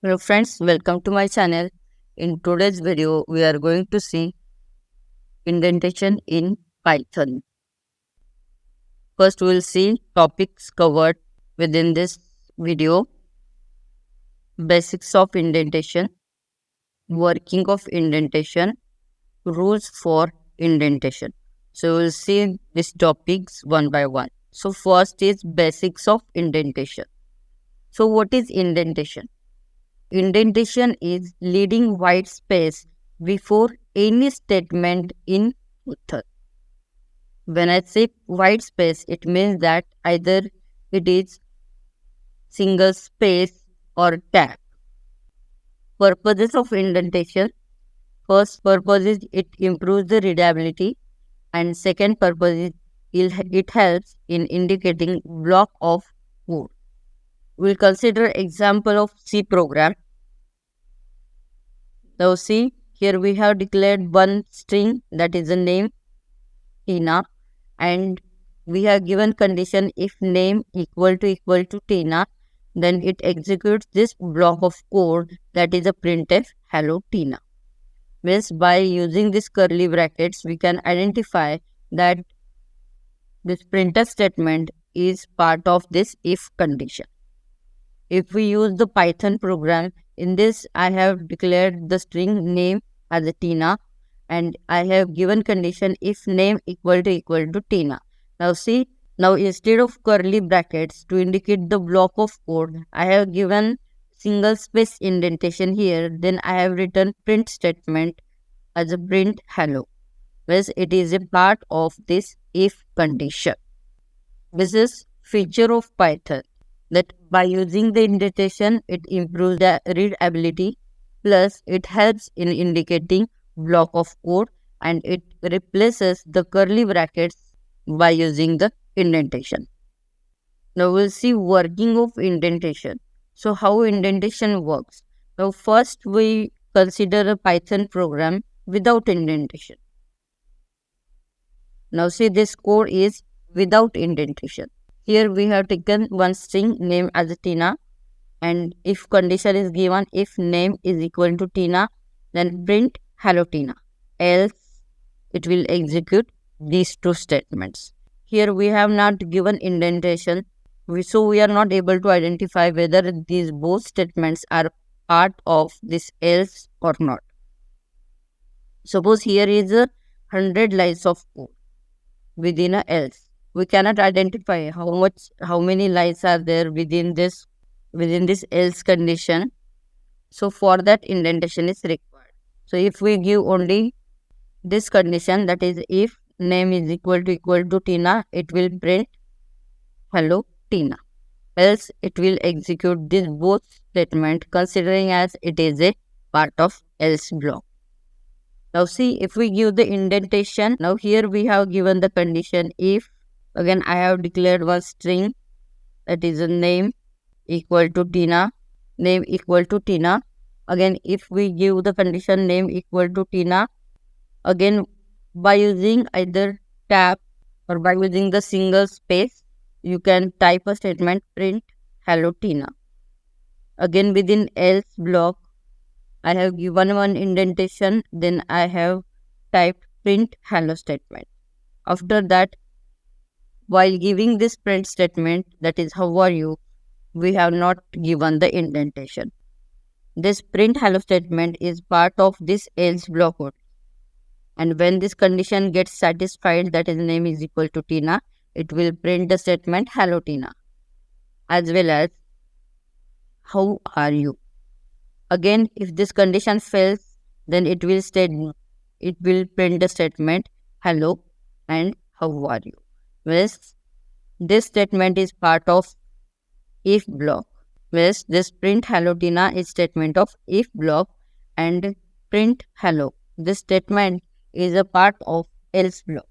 Hello friends, welcome to my channel. In today's video, we are going to see indentation in Python. First, we will see topics covered within this video: basics of indentation, working of indentation, rules for indentation. So, we will see these topics one by one. So, first is basics of indentation. So, what is indentation? Indentation is leaving white space before any statement in author. When I say white space, it means that either it is single space or tab. Purposes of indentation. First purpose is it improves the readability, and second purpose is it helps in indicating block of code. We'll consider example of C program. Now see, here we have declared one string, that is the name Tina, and we have given condition if name equal to Tina, then it executes this block of code, that is a printf hello Tina. Means by using this curly brackets, we can identify that this printf statement is part of this if condition. If we use the Python program, in this I have declared the string name as a Tina, and I have given condition if name equal to Tina. Now see, now instead of curly brackets to indicate the block of code, I have given single space indentation here. Then I have written print statement as a print hello, whereas it is a part of this if condition. This is feature of Python, that by using the indentation, it improves the readability, plus it helps in indicating block of code, and it replaces the curly brackets by using the indentation. Now we'll see working of indentation. So how indentation works. Now first we consider a Python program without indentation. Now see, this code is without indentation. Here we have taken one string name as Tina, and if condition is given if name is equal to Tina, then print hello Tina, else it will execute these two statements. Here we have not given indentation, so we are not able to identify whether these both statements are part of this else or not. Suppose here is 100 lines of code within a else. We cannot identify how many lines are there within this else condition. So for that, indentation is required. So if we give only this condition, that is if name is equal to Tina, it will print hello Tina, else it will execute this both statement, considering as it is a part of else block. Now see, if we give the indentation, now here we have given the condition if, again I have declared one string, that is a name equal to Tina, name equal to Tina. Again, if we give the condition name equal to Tina, again by using either tab or by using the single space, you can type a statement print hello Tina. Again within else block, I have given one indentation, then I have typed print hello statement. After that, while giving this print statement, that is how are you, we have not given the indentation. This print hello statement is part of this else block code. And when this condition gets satisfied, that is name is equal to Tina, it will print the statement hello Tina, as well as how are you. Again, if this condition fails, then it will print the statement hello and how are you. Whereas this statement is part of if block. Whereas this print hello Tina is statement of if block, and print hello, this statement is a part of else block.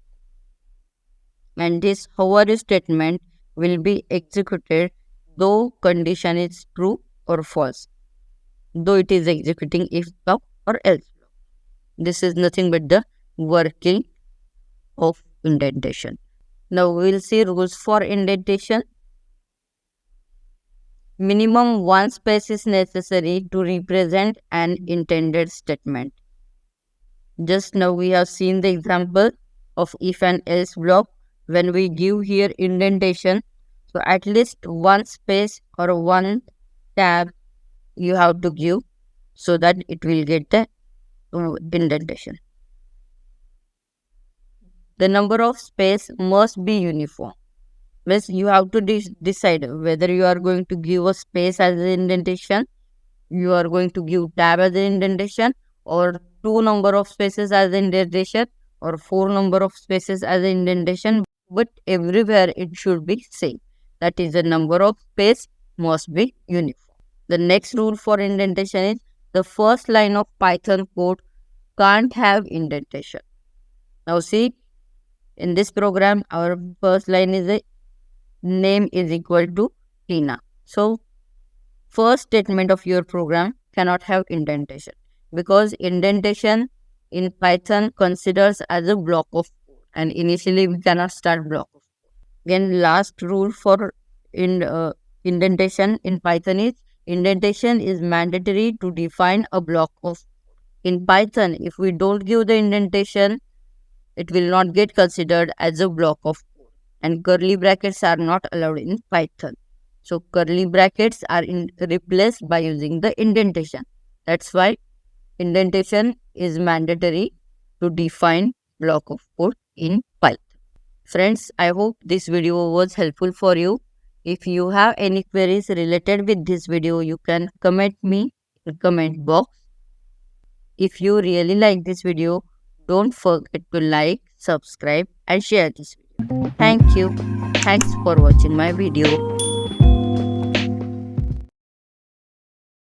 And this how are you statement will be executed though condition is true or false, though it is executing if block or else block. This is nothing but the working of indentation. Now we will see rules for indentation. Minimum one space is necessary to represent an intended statement. Just now we have seen the example of if and else block. When we give here indentation, so at least one space or one tab you have to give so that it will get the indentation. The number of space must be uniform. Means you have to decide whether you are going to give a space as an indentation, you are going to give tab as an indentation, or two number of spaces as an indentation, or four number of spaces as an indentation, but everywhere it should be same. That is, the number of space must be uniform. The next rule for indentation is the first line of Python code can't have indentation. Now see, in this program, our first line is a name is equal to Tina. So first statement of your program cannot have indentation because indentation in Python considers as a block of code, and initially we cannot start block of code. Again, last rule for indentation in Python is indentation is mandatory to define a block of code. In Python, if we don't give the indentation, it will not get considered as a block of code, and curly brackets are not allowed in Python. So curly brackets are replaced by using the indentation. That's why indentation is mandatory to define block of code in Python. Friends, I hope this video was helpful for you. If you have any queries related with this video, you can comment me in comment box. If you really like this video, don't forget to like, subscribe and share this video. Thank you. Thanks for watching my video.